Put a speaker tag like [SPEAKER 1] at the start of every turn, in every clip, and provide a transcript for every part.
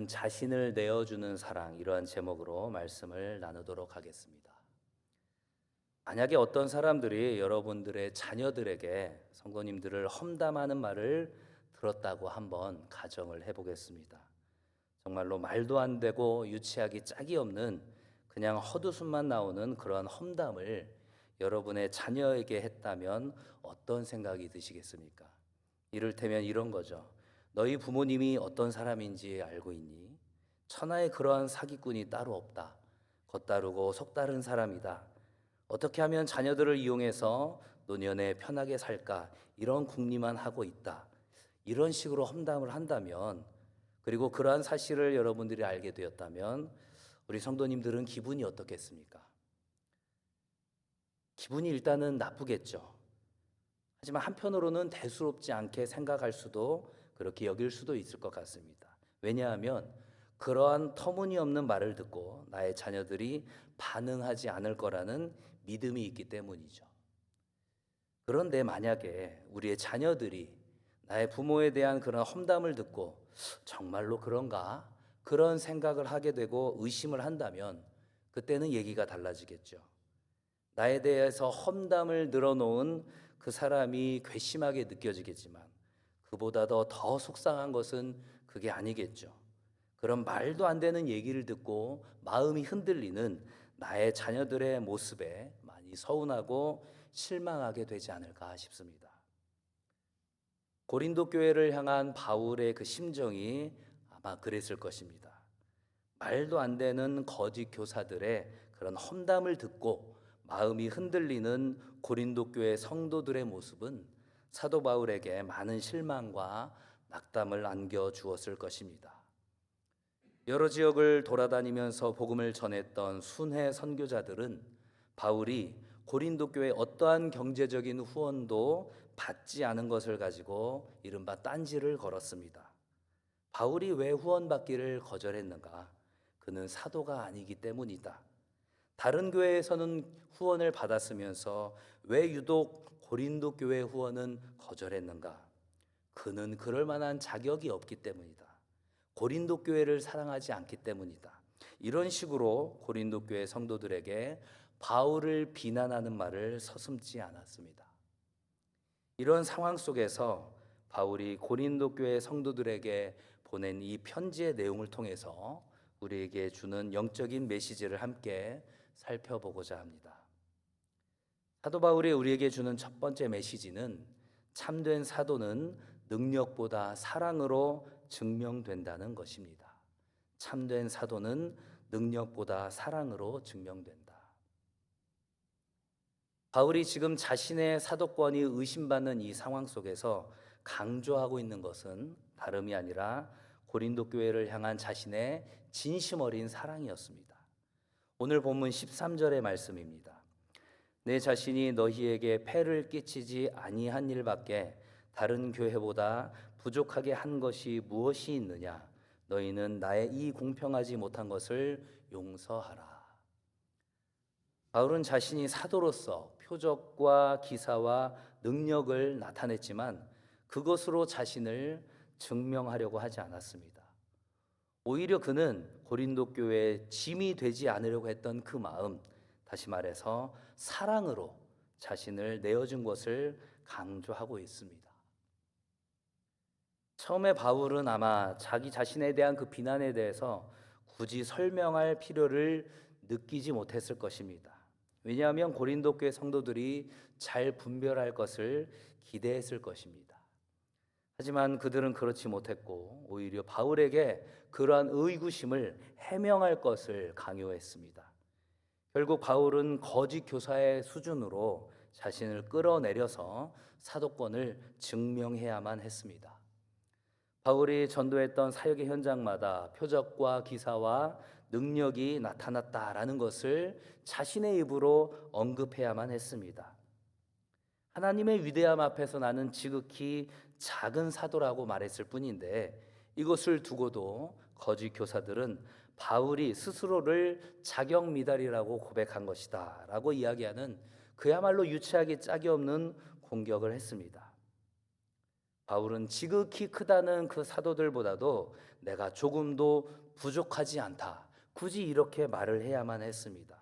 [SPEAKER 1] 오늘은 자신을 내어주는 사랑, 이러한 제목으로 말씀을 나누도록 하겠습니다. 만약에 어떤 사람들이 여러분들의 자녀들에게 성도님들을 험담하는 말을 들었다고 한번 가정을 해보겠습니다. 정말로 말도 안 되고 유치하기 짝이 없는 그냥 헛웃음만 나오는 그러한 험담을 여러분의 자녀에게 했다면 어떤 생각이 드시겠습니까? 이를테면 이런 거죠. 너희 부모님이 어떤 사람인지 알고 있니? 천하에 그러한 사기꾼이 따로 없다. 겉다르고 속다른 사람이다. 어떻게 하면 자녀들을 이용해서 노년에 편하게 살까? 이런 궁리만 하고 있다. 이런 식으로 험담을 한다면, 그리고 그러한 사실을 여러분들이 알게 되었다면 우리 성도님들은 기분이 어떻겠습니까? 기분이 일단은 나쁘겠죠. 하지만 한편으로는 대수롭지 않게 생각할 수도, 그렇게 여길 수도 있을 것 같습니다. 왜냐하면 그러한 터무니없는 말을 듣고 나의 자녀들이 반응하지 않을 거라는 믿음이 있기 때문이죠. 그런데 만약에 우리의 자녀들이 나의 부모에 대한 그런 험담을 듣고 정말로 그런가? 그런 생각을 하게 되고 의심을 한다면 그때는 얘기가 달라지겠죠. 나에 대해서 험담을 늘어놓은 그 사람이 괘씸하게 느껴지겠지만 그보다 더 속상한 것은 그게 아니겠죠. 그런 말도 안 되는 얘기를 듣고 마음이 흔들리는 나의 자녀들의 모습에 많이 서운하고 실망하게 되지 않을까 싶습니다. 고린도 교회를 향한 바울의 그 심정이 아마 그랬을 것입니다. 말도 안 되는 거짓 교사들의 그런 험담을 듣고 마음이 흔들리는 고린도 교회 성도들의 모습은 사도 바울에게 많은 실망과 낙담을 안겨 주었을 것입니다. 여러 지역을 돌아다니면서 복음을 전했던 순회 선교자들은 바울이 고린도 교회 어떠한 경제적인 후원도 받지 않은 것을 가지고 이른바 딴지를 걸었습니다. 바울이 왜 후원받기를 거절했는가? 그는 사도가 아니기 때문이다. 다른 교회에서는 후원을 받았으면서 왜 유독 고린도 교회 후원은 거절했는가? 그는 그럴 만한 자격이 없기 때문이다. 고린도 교회를 사랑하지 않기 때문이다. 이런 식으로 고린도 교회 성도들에게 바울을 비난하는 말을 서슴지 않았습니다. 이런 상황 속에서 바울이 고린도 교회 성도들에게 보낸 이 편지의 내용을 통해서 우리에게 주는 영적인 메시지를 함께 살펴보고자 합니다. 사도 바울이 우리에게 주는 첫 번째 메시지는 참된 사도는 능력보다 사랑으로 증명된다는 것입니다. 참된 사도는 능력보다 사랑으로 증명된다. 바울이 지금 자신의 사도권이 의심받는 이 상황 속에서 강조하고 있는 것은 다름이 아니라 고린도 교회를 향한 자신의 진심 어린 사랑이었습니다. 오늘 본문 13절의 말씀입니다. 내 자신이 너희에게 폐를 끼치지 아니한 일밖에 다른 교회보다 부족하게 한 것이 무엇이 있느냐? 너희는 나의 이 공평하지 못한 것을 용서하라. 바울은 자신이 사도로서 표적과 기사와 능력을 나타냈지만 그것으로 자신을 증명하려고 하지 않았습니다. 오히려 그는 고린도 교회의 짐이 되지 않으려고 했던 그 마음, 다시 말해서 사랑으로 자신을 내어준 것을 강조하고 있습니다. 처음에 바울은 아마 자기 자신에 대한 그 비난에 대해서 굳이 설명할 필요를 느끼지 못했을 것입니다. 왜냐하면 고린도 교회 성도들이 잘 분별할 것을 기대했을 것입니다. 하지만 그들은 그렇지 못했고 오히려 바울에게 그러한 의구심을 해명할 것을 강요했습니다. 결국 바울은 거짓 교사의 수준으로 자신을 끌어내려서 사도권을 증명해야만 했습니다. 바울이 전도했던 사역의 현장마다 표적과 기사와 능력이 나타났다라는 것을 자신의 입으로 언급해야만 했습니다. 하나님의 위대함 앞에서 나는 지극히 작은 사도라고 말했을 뿐인데 이것을 두고도 거짓 교사들은 바울이 스스로를 자격 미달이라고 고백한 것이다 라고 이야기하는 그야말로 유치하기 짝이 없는 공격을 했습니다. 바울은 지극히 크다는 그 사도들보다도 내가 조금도 부족하지 않다. 굳이 이렇게 말을 해야만 했습니다.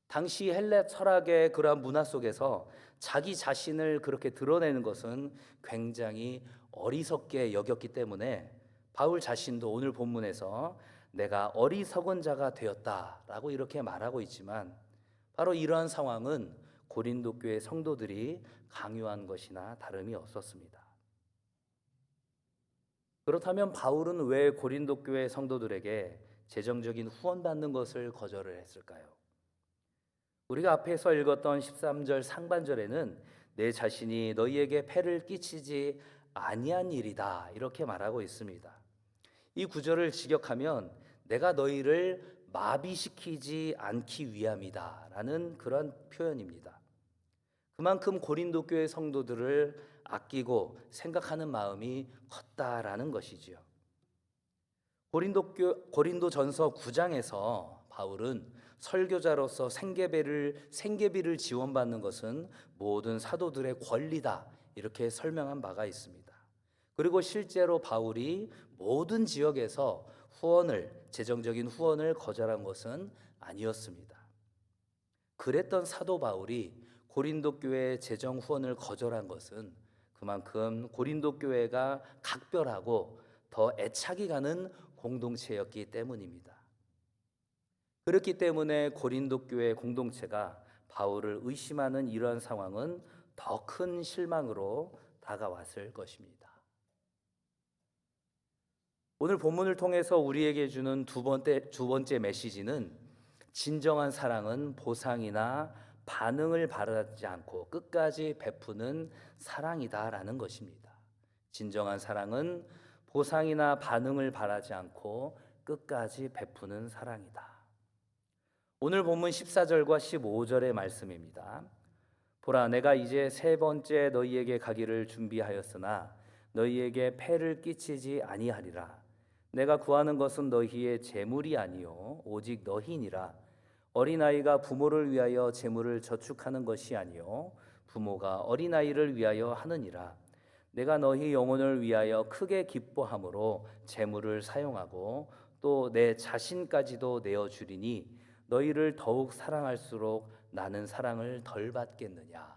[SPEAKER 1] 당시 헬레 철학의 그러한 문화 속에서 자기 자신을 그렇게 드러내는 것은 굉장히 어리석게 여겼기 때문에 바울 자신도 오늘 본문에서 내가 어리석은 자가 되었다라고 이렇게 말하고 있지만, 바로 이러한 상황은 고린도 교회 성도들이 강요한 것이나 다름이 없었습니다. 그렇다면 바울은 왜 고린도 교회 성도들에게 재정적인 후원받는 것을 거절을 했을까요? 우리가 앞에서 읽었던 13절 상반절에는 내 자신이 너희에게 폐를 끼치지 아니한 일이다 이렇게 말하고 있습니다. 이 구절을 직역하면 내가 너희를 마비시키지 않기 위함이다 라는 그런 표현입니다. 그만큼 고린도 교회 성도들을 아끼고 생각하는 마음이 컸다라는 것이지요. 고린도전서 9장에서 바울은 설교자로서 생계비를 지원받는 것은 모든 사도들의 권리다 이렇게 설명한 바가 있습니다. 그리고 실제로 바울이 모든 지역에서 재정적인 후원을 거절한 것은 아니었습니다. 그랬던 사도 바울이 고린도 교회의 재정 후원을 거절한 것은 그만큼 고린도 교회가 각별하고 더 애착이 가는 공동체였기 때문입니다. 그렇기 때문에 고린도 교회 공동체가 바울을 의심하는 이러한 상황은 더 큰 실망으로 다가왔을 것입니다. 오늘 본문을 통해서 우리에게 주는 두 번째 메시지는 진정한 사랑은 보상이나 반응을 바라지 않고 끝까지 베푸는 사랑이다라는 것입니다. 진정한 사랑은 보상이나 반응을 바라지 않고 끝까지 베푸는 사랑이다. 오늘 본문 14절과 15절의 말씀입니다. 보라, 내가 이제 세 번째 너희에게 가기를 준비하였으나 너희에게 폐를 끼치지 아니하리라. 내가 구하는 것은 너희의 재물이 아니요 오직 너희니라. 어린아이가 부모를 위하여 재물을 저축하는 것이 아니요 부모가 어린아이를 위하여 하느니라. 내가 너희 영혼을 위하여 크게 기뻐함으로 재물을 사용하고 또 내 자신까지도 내어주리니 너희를 더욱 사랑할수록 나는 사랑을 덜 받겠느냐.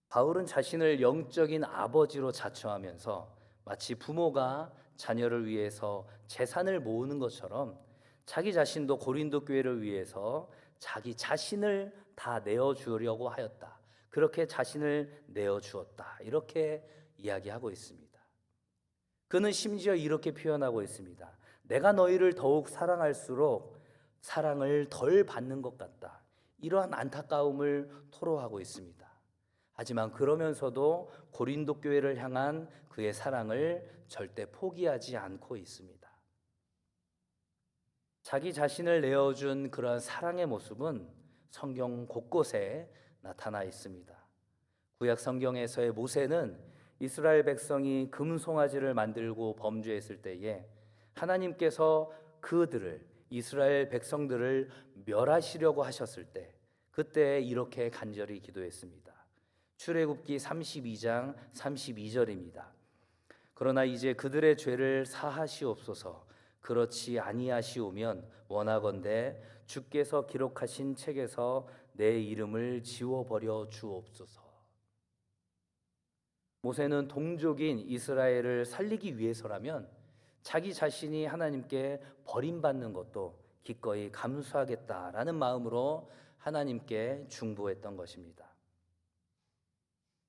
[SPEAKER 1] 바울은 자신을 영적인 아버지로 자처하면서 마치 부모가 자녀를 위해서 재산을 모으는 것처럼 자기 자신도 고린도 교회를 위해서 자기 자신을 다 내어주려고 하였다. 그렇게 자신을 내어주었다. 이렇게 이야기하고 있습니다. 그는 심지어 이렇게 표현하고 있습니다. 내가 너희를 더욱 사랑할수록 사랑을 덜 받는 것 같다. 이러한 안타까움을 토로하고 있습니다. 하지만 그러면서도 고린도 교회를 향한 그의 사랑을 절대 포기하지 않고 있습니다. 자기 자신을 내어준 그런 사랑의 모습은 성경 곳곳에 나타나 있습니다. 구약 성경에서의 모세는 이스라엘 백성이 금송아지를 만들고 범죄했을 때에 하나님께서 이스라엘 백성들을 멸하시려고 하셨을 때 그때 이렇게 간절히 기도했습니다. 출애굽기 32장 32절입니다. 그러나 이제 그들의 죄를 사하시옵소서. 그렇지 아니하시오면 원하건대 주께서 기록하신 책에서 내 이름을 지워버려 주옵소서. 모세는 동족인 이스라엘을 살리기 위해서라면 자기 자신이 하나님께 버림받는 것도 기꺼이 감수하겠다라는 마음으로 하나님께 중보했던 것입니다.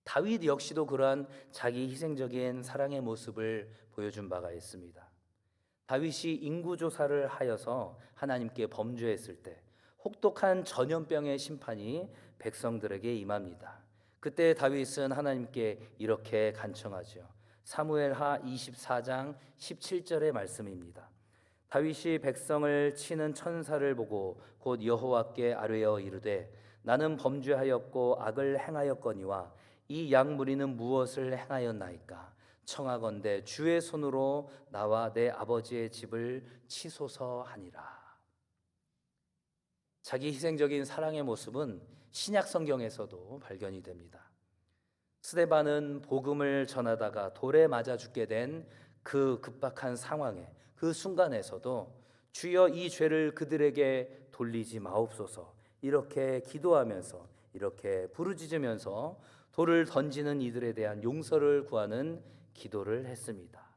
[SPEAKER 1] 다윗 역시도 그러한 자기 희생적인 사랑의 모습을 보여준 바가 있습니다. 다윗이 인구조사를 하여서 하나님께 범죄했을 때 혹독한 전염병의 심판이 백성들에게 임합니다. 그때 다윗은 하나님께 이렇게 간청하죠. 사무엘하 24장 17절의 말씀입니다. 다윗이 백성을 치는 천사를 보고 곧 여호와께 아뢰어 이르되 나는 범죄하였고 악을 행하였거니와 이 양무리는 무엇을 행하였나이까? 청하건대 주의 손으로 나와 내 아버지의 집을 치소서 하니라. 자기 희생적인 사랑의 모습은 신약 성경에서도 발견이 됩니다. 스데반은 복음을 전하다가 돌에 맞아 죽게 된 그 급박한 상황에, 그 순간에서도 주여 이 죄를 그들에게 돌리지 마옵소서 이렇게 기도하면서, 이렇게 부르짖으면서 돌을 던지는 이들에 대한 용서를 구하는 기도를 했습니다.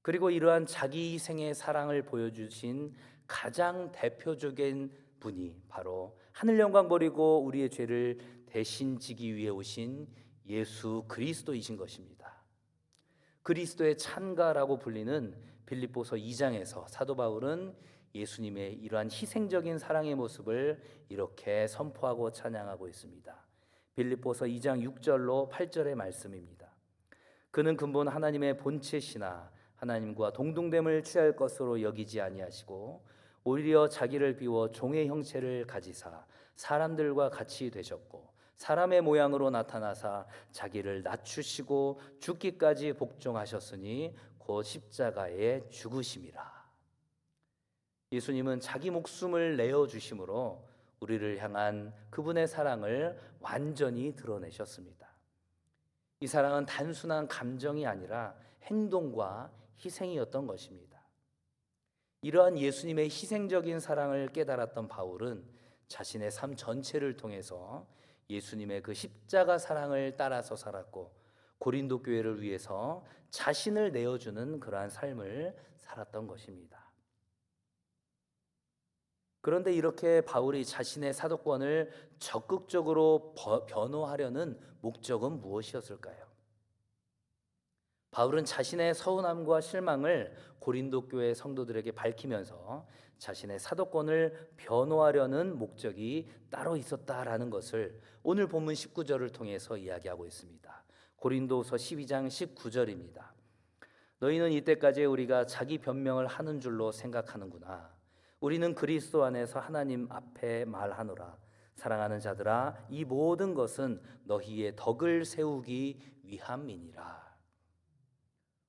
[SPEAKER 1] 그리고 이러한 자기 희생의 사랑을 보여주신 가장 대표적인 분이 바로 하늘 영광 버리고 우리의 죄를 대신 지기 위해 오신 예수 그리스도이신 것입니다. 그리스도의 찬가라고 불리는 빌립보서 2장에서 사도 바울은 예수님의 이러한 희생적인 사랑의 모습을 이렇게 선포하고 찬양하고 있습니다. 빌립보서 2장 6절로 8절의 말씀입니다. 그는 근본 하나님의 본체시나 하나님과 동등됨을 취할 것으로 여기지 아니하시고 오히려 자기를 비워 종의 형체를 가지사 사람들과 같이 되셨고 사람의 모양으로 나타나사 자기를 낮추시고 죽기까지 복종하셨으니 곧 십자가에 죽으심이라. 예수님은 자기 목숨을 내어 주심으로 우리를 향한 그분의 사랑을 완전히 드러내셨습니다. 이 사랑은 단순한 감정이 아니라 행동과 희생이었던 것입니다. 이러한 예수님의 희생적인 사랑을 깨달았던 바울은 자신의 삶 전체를 통해서 예수님의 그 십자가 사랑을 따라서 살았고 고린도 교회를 위해서 자신을 내어주는 그러한 삶을 살았던 것입니다. 그런데 이렇게 바울이 자신의 사도권을 적극적으로 변호하려는 목적은 무엇이었을까요? 바울은 자신의 서운함과 실망을 고린도 교회 성도들에게 밝히면서 자신의 사도권을 변호하려는 목적이 따로 있었다라는 것을 오늘 본문 19절을 통해서 이야기하고 있습니다. 고린도서 12장 19절입니다. 너희는 이때까지 우리가 자기 변명을 하는 줄로 생각하는구나. 우리는 그리스도 안에서 하나님 앞에 말하노라. 사랑하는 자들아, 이 모든 것은 너희의 덕을 세우기 위함이니라.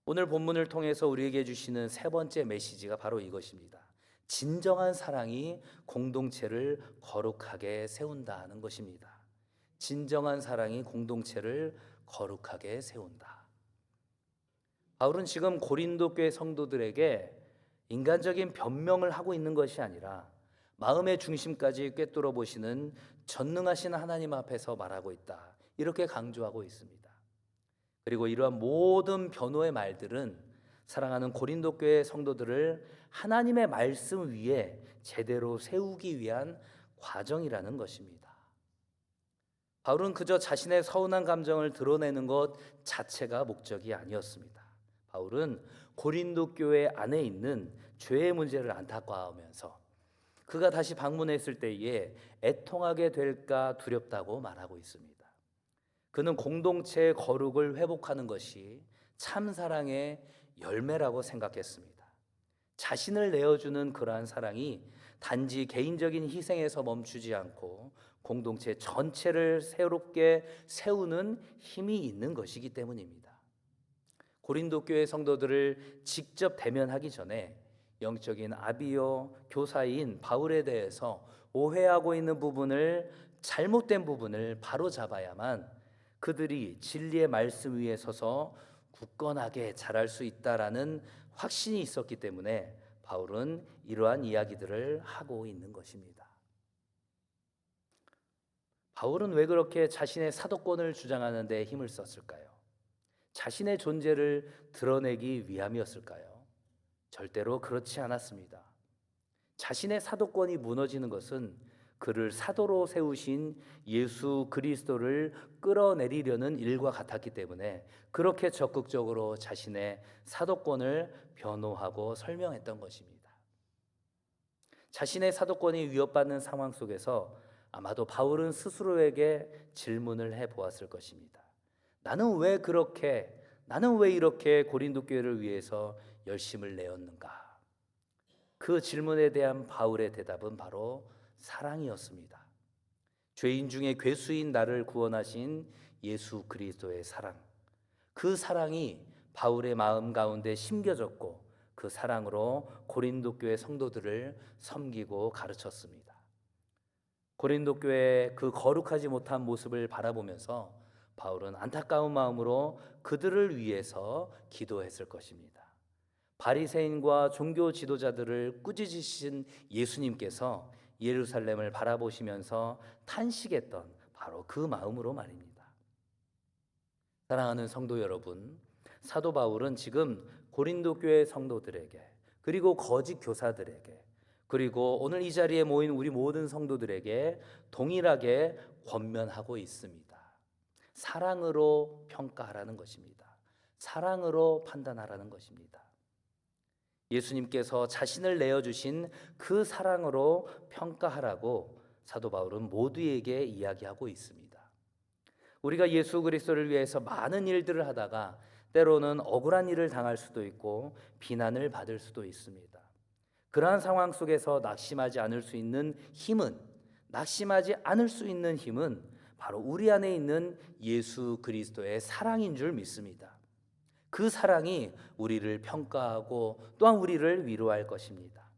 [SPEAKER 1] 오늘 본문을 통해서 우리에게 주시는 세 번째 메시지가 바로 이것입니다. 진정한 사랑이 공동체를 거룩하게 세운다는 것입니다. 진정한 사랑이 공동체를 거룩하게 세운다. 바울은 지금 고린도 교회 성도들에게 인간적인 변명을 하고 있는 것이 아니라 마음의 중심까지 꿰뚫어 보시는 전능하신 하나님 앞에서 말하고 있다. 이렇게 강조하고 있습니다. 그리고 이러한 모든 변호의 말들은 사랑하는 고린도 교회 성도들을 하나님의 말씀 위에 제대로 세우기 위한 과정이라는 것입니다. 바울은 그저 자신의 서운한 감정을 드러내는 것 자체가 목적이 아니었습니다. 바울은 고린도 교회 안에 있는 죄의 문제를 안타까워하면서 그가 다시 방문했을 때에 애통하게 될까 두렵다고 말하고 있습니다. 그는 공동체의 거룩을 회복하는 것이 참 사랑의 열매라고 생각했습니다. 자신을 내어주는 그러한 사랑이 단지 개인적인 희생에서 멈추지 않고 공동체 전체를 새롭게 세우는 힘이 있는 것이기 때문입니다. 고린도 교회 성도들을 직접 대면하기 전에 영적인 아비요 교사인 바울에 대해서 오해하고 있는 부분을, 잘못된 부분을 바로 잡아야만 그들이 진리의 말씀 위에 서서 굳건하게 자랄 수 있다라는 확신이 있었기 때문에 바울은 이러한 이야기들을 하고 있는 것입니다. 바울은 왜 그렇게 자신의 사도권을 주장하는 데 힘을 썼을까요? 자신의 존재를 드러내기 위함이었을까요? 절대로 그렇지 않았습니다. 자신의 사도권이 무너지는 것은 그를 사도로 세우신 예수 그리스도를 끌어내리려는 일과 같았기 때문에 그렇게 적극적으로 자신의 사도권을 변호하고 설명했던 것입니다. 자신의 사도권이 위협받는 상황 속에서 아마도 바울은 스스로에게 질문을 해보았을 것입니다. 나는 왜 이렇게 고린도 교회를 위해서 열심을 내었는가? 그 질문에 대한 바울의 대답은 바로 사랑이었습니다. 죄인 중에 괴수인 나를 구원하신 예수 그리스도의 사랑, 그 사랑이 바울의 마음 가운데 심겨졌고 그 사랑으로 고린도 교회 성도들을 섬기고 가르쳤습니다. 고린도 교회의 그 거룩하지 못한 모습을 바라보면서 바울은 안타까운 마음으로 그들을 위해서 기도했을 것입니다. 바리새인과 종교 지도자들을 꾸짖으신 예수님께서 예루살렘을 바라보시면서 탄식했던 바로 그 마음으로 말입니다. 사랑하는 성도 여러분, 사도 바울은 지금 고린도 교회 성도들에게, 그리고 거짓 교사들에게, 그리고 오늘 이 자리에 모인 우리 모든 성도들에게 동일하게 권면하고 있습니다. 사랑으로 평가하라는 것입니다. 사랑으로 판단하라는 것입니다. 예수님께서 자신을 내어주신 그 사랑으로 평가하라고 사도 바울은 모두에게 이야기하고 있습니다. 우리가 예수 그리스도를 위해서 많은 일들을 하다가 때로는 억울한 일을 당할 수도 있고 비난을 받을 수도 있습니다. 그러한 상황 속에서 낙심하지 않을 수 있는 힘은 바로 우리 안에 있는 예수 그리스도의 사랑인 줄 믿습니다. 그 사랑이 우리를 평가하고 또한 우리를 위로할 것입니다.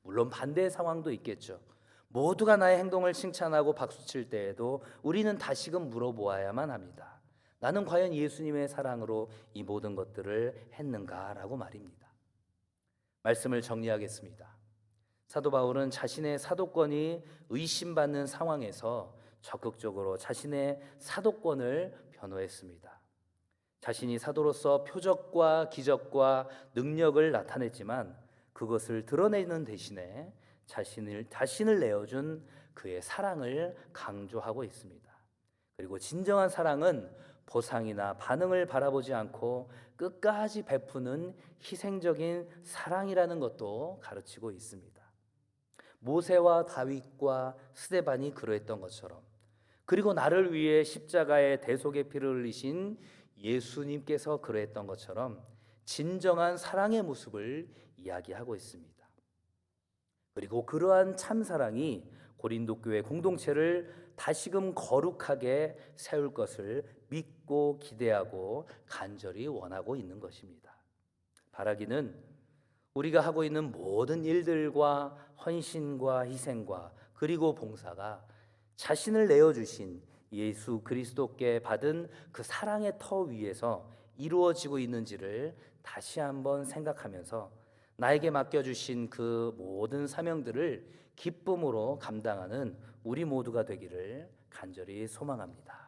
[SPEAKER 1] 물론 반대의 상황도 있겠죠. 모두가 나의 행동을 칭찬하고 박수칠 때에도 우리는 다시금 물어보아야만 합니다. 나는 과연 예수님의 사랑으로 이 모든 것들을 했는가라고 말입니다. 말씀을 정리하겠습니다. 사도 바울은 자신의 사도권이 의심받는 상황에서 적극적으로 자신의 사도권을 변호했습니다. 자신이 사도로서 표적과 기적과 능력을 나타냈지만 그것을 드러내는 대신에 자신을 내어준 그의 사랑을 강조하고 있습니다. 그리고 진정한 사랑은 보상이나 반응을 바라보지 않고 끝까지 베푸는 희생적인 사랑이라는 것도 가르치고 있습니다. 모세와 다윗과 스데반이 그러했던 것처럼, 그리고 나를 위해 십자가에 대속의 피를 흘리신 예수님께서 그러했던 것처럼 진정한 사랑의 모습을 이야기하고 있습니다. 그리고 그러한 참사랑이 고린도 교회 공동체를 다시금 거룩하게 세울 것을 믿고 기대하고 간절히 원하고 있는 것입니다. 바라기는 우리가 하고 있는 모든 일들과 헌신과 희생과 그리고 봉사가 자신을 내어주신 예수 그리스도께 받은 그 사랑의 터 위에서 이루어지고 있는지를 다시 한번 생각하면서 나에게 맡겨주신 그 모든 사명들을 기쁨으로 감당하는 우리 모두가 되기를 간절히 소망합니다.